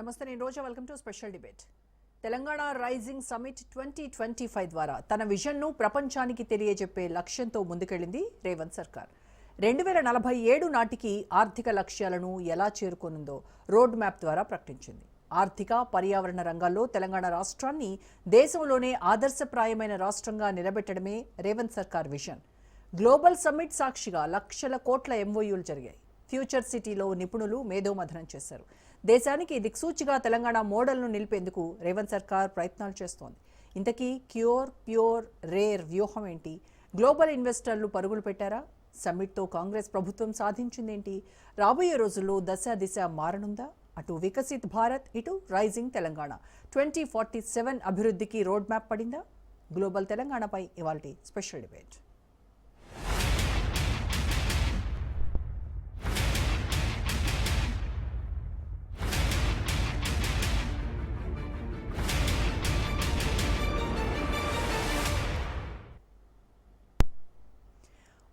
నమస్తే, నేను రోజా. Welcome to special debate. Telangana rising summit 2025 ద్వారా తన విజన్ను ప్రపంచానికి తెలియజెప్పే లక్ష్యంతో ముందుకెళ్లింది రేవంత్ సర్కార్. 2047 నాటికి ఆర్థిక లక్ష్యాలను ఎలా చేరుకోనుందో రోడ్ మ్యాప్ ద్వారా ప్రకటించింది. ఆర్థిక, పర్యావరణ రంగాల్లో తెలంగాణ రాష్ట్రాన్ని దేశంలోనే ఆదర్శప్రాయమైన రాష్ట్రంగా నిలబెట్టడమే రేవంత్ సర్కార్ విజన్. గ్లోబల్ సమ్మిట్ సాక్షిగా లక్షల కోట్ల ఎంఓయూలు జరిగాయి. ఫ్యూచర్ సిటీలో నిపుణులు మేధోమథనం చేశారు. దేశానికి దిక్సూచిగా తెలంగాణ మోడల్ను నిలిపేందుకు రేవంత్ సర్కార్ ప్రయత్నాలు చేస్తోంది. ఇంతకీ క్యూర్, ప్యూర్, రేర్ వ్యూహం ఏంటి? గ్లోబల్ ఇన్వెస్టర్లు పరుగులు పెట్టారా? సమ్మిట్తో కాంగ్రెస్ ప్రభుత్వం సాధించిందేంటి? రాబోయే రోజుల్లో దిశ మారనుందా? అటు వికసిత్ భారత్, ఇటు రైజింగ్ తెలంగాణ 2047 అభివృద్ధికి రోడ్ మ్యాప్ పడిందా? గ్లోబల్ తెలంగాణపై ఇవాల్టి స్పెషల్ డిబేట్.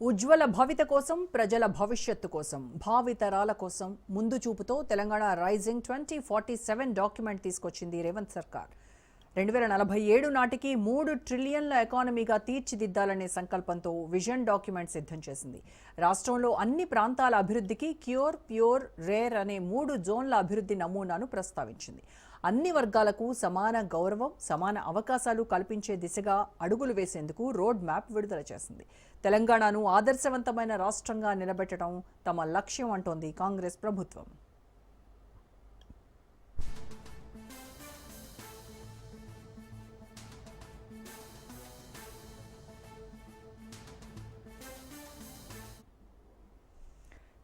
ఉజ్వల భవిత కోసం, ప్రజల భవిష్యత్తు కోసం, భావితరాల కోసం ముందు చూపుతో తెలంగాణ రైజింగ్ 2047 డాక్యుమెంట్ తీసుకొచ్చింది రేవంత్ సర్కార్. 2047 నాటికి 3 ట్రిలియన్ల ఎకానమీగా తీర్చిదిద్దాలనే సంకల్పంతో విజన్ డాక్యుమెంట్ సిద్ధం చేసింది. రాష్ట్రంలో అన్ని ప్రాంతాల అభివృద్ధికి క్యూర్, ప్యూర్, రేర్ అనే 3 జోన్ల అభివృద్ధి నమూనాను ప్రస్తావించింది. అన్ని వర్గాలకు సమాన గౌరవం, సమాన అవకాశాలు కల్పించే దిశగా అడుగులు వేసేందుకు రోడ్ మ్యాప్ విడుదల చేసింది. తెలంగాణను ఆదర్శవంతమైన రాష్ట్రంగా నిలబెట్టడం తమ లక్ష్యం అంటోంది కాంగ్రెస్ ప్రభుత్వం.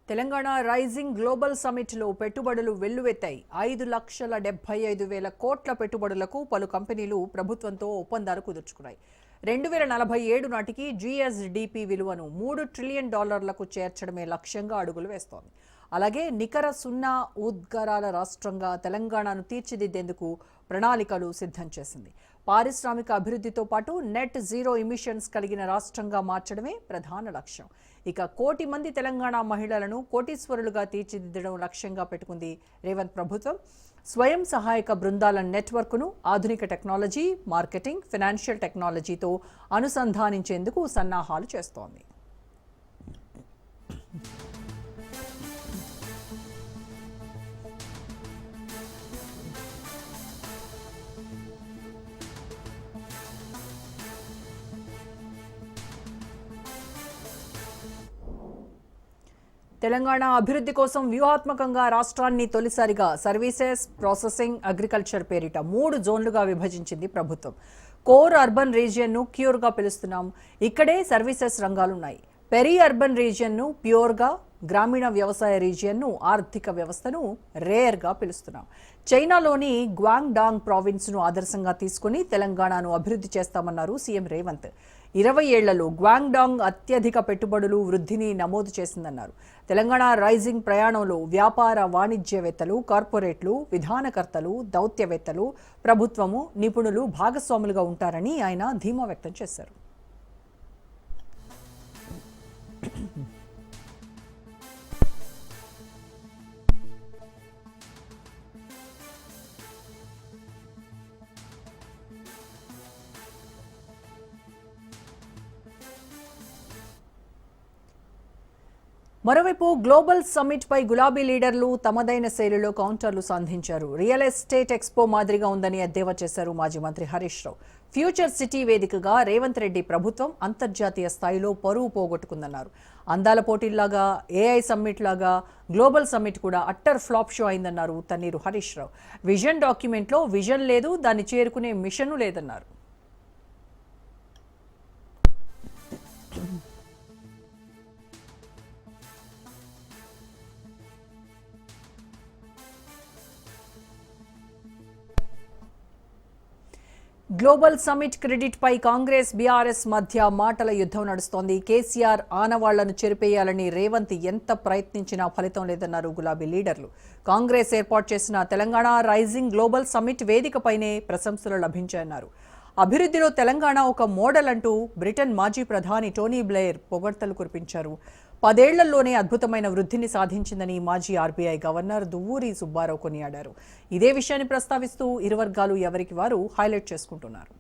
తెలంగాణ రైజింగ్ గ్లోబల్ సమిట్లో పెట్టుబడులు వెల్లువెత్తాయి. 5,75,000 కోట్ల పెట్టుబడులకు పలు కంపెనీలు ప్రభుత్వంతో ఒప్పందాలు కుదుర్చుకున్నాయి. 2047 నాటికి జీఎస్డిపి విలువను $3 ట్రిలియన్ చేర్చడమే లక్ష్యంగా అడుగులు వేస్తోంది. అలాగే నికర సున్నా ఉద్గారాల రాష్ట్రంగా తెలంగాణను తీర్చిదిద్దేందుకు ప్రణాళికలు సిద్ధం చేసింది. పారిశ్రామిక అభివృద్ధితో పాటు నెట్ జీరో ఎమిషన్స్ కలిగిన రాష్ట్రంగా మార్చడమే ప్రధాన లక్ష్యం. ఇక 1 కోటి మంది తెలంగాణ మహిళలను కోటీశ్వరులుగా తీర్చిదిద్దడం లక్ష్యంగా పెట్టుకుంది రేవంత్ ప్రభుత్వం. స్వయం సహాయక బృందాల నెట్వర్క్ను ఆధునిక టెక్నాలజీ, మార్కెటింగ్, ఫైనాన్షియల్ టెక్నాలజీతో అనుసంధానించేందుకు సన్నాహాలు చేస్తోంది. తెలంగాణ అభివృద్ధి కోసం వ్యూహాత్మకంగా రాష్ట్రాన్ని తొలిసారిగా సర్వీసెస్, ప్రాసెసింగ్, అగ్రికల్చర్ పేరిట 3 జోన్లుగా విభజించింది ప్రభుత్వం. కోర్ అర్బన్ రీజియన్ను క్యూర్గా పిలుస్తున్నాం. ఇక్కడే సర్వీసెస్ రంగాలున్నాయి. పెరి అర్బన్ రీజియన్ను ప్యూర్గా, గ్రామీణ వ్యవసాయ రీజియన్ను, ఆర్థిక వ్యవస్థను రేర్గా పిలుస్తున్నాం. చైనాలోని గ్వాంగ్డాంగ్ ప్రావిన్స్ను ఆదర్శంగా తీసుకుని తెలంగాణను అభివృద్ధి చేస్తామన్నారు సీఎం రేవంత్. 20 ఏళ్లలో గ్వాంగ్డాంగ్ అత్యధిక పెట్టుబడులు, వృద్ధిని నమోదు చేసిందన్నారు. తెలంగాణ రైజింగ్ ప్రయాణంలో వ్యాపార, వాణిజ్యవేత్తలు, కార్పొరేట్లు, విధానకర్తలు, దౌత్యవేత్తలు, ప్రభుత్వము, నిపుణులు భాగస్వాములుగా ఉంటారని ఆయన ధీమా వ్యక్తం చేశారు. మరోవైపు గ్లోబల్ సమ్మిట్ పై గులాబీ లీడర్లు తమదైన శైలిలో కౌంటర్లు సంధించారు. రియల్ ఎస్టేట్ ఎక్స్పో మాదిరిగా ఉందని ఎద్దేవా చేశారు మాజీ మంత్రి హరీష్ రావు. ఫ్యూచర్ సిటీ వేదికగా రేవంత్ రెడ్డి ప్రభుత్వం అంతర్జాతీయ స్థాయిలో పరువు పోగొట్టుకుందన్నారు. అందాల పోటీల్లాగా, ఏఐ సమ్మిట్ లాగా గ్లోబల్ సమ్మిట్ కూడా అట్టర్ ఫ్లాప్ షో అయిందన్నారు తన్నీరు హరీష్ రావు. విజన్ డాక్యుమెంట్లో విజన్ లేదు, దాన్ని చేరుకునే మిషను లేదన్నారు. గ్లోబల్ సమ్మిట్ క్రెడిట్ పై కాంగ్రెస్, బీఆర్ఎస్ మధ్య మాటల యుద్ధం నడుస్తోంది. కేసీఆర్ ఆనవాళ్లను చెరిపేయాలని రేవంత్ ఎంత ప్రయత్నించినా ఫలితం లేదన్నారు గులాబీ లీడర్లు. కాంగ్రెస్ ఏర్పాటు చేసిన తెలంగాణ రైజింగ్ గ్లోబల్ సమ్మిట్ వేదికపైనే ప్రశంసలు లభించాయన్నారు. అభివృద్ధిలో తెలంగాణ ఒక మోడల్ అంటూ బ్రిటన్ మాజీ ప్రధాని టోనీ బ్లెయిర్ పొగడ్తలు కురిపించారు. 10 ఏళ్లలోనే అద్భుతమైన వృద్ధిని సాధించిందని మాజీ ఆర్బీఐ గవర్నర్ దువ్వూరి సుబ్బారావు కొనియాడారు. ఇదే విషయాన్ని ప్రస్తావిస్తూ ఇరు వర్గాలు ఎవరికి వారు హైలైట్ చేసుకుంటున్నారు.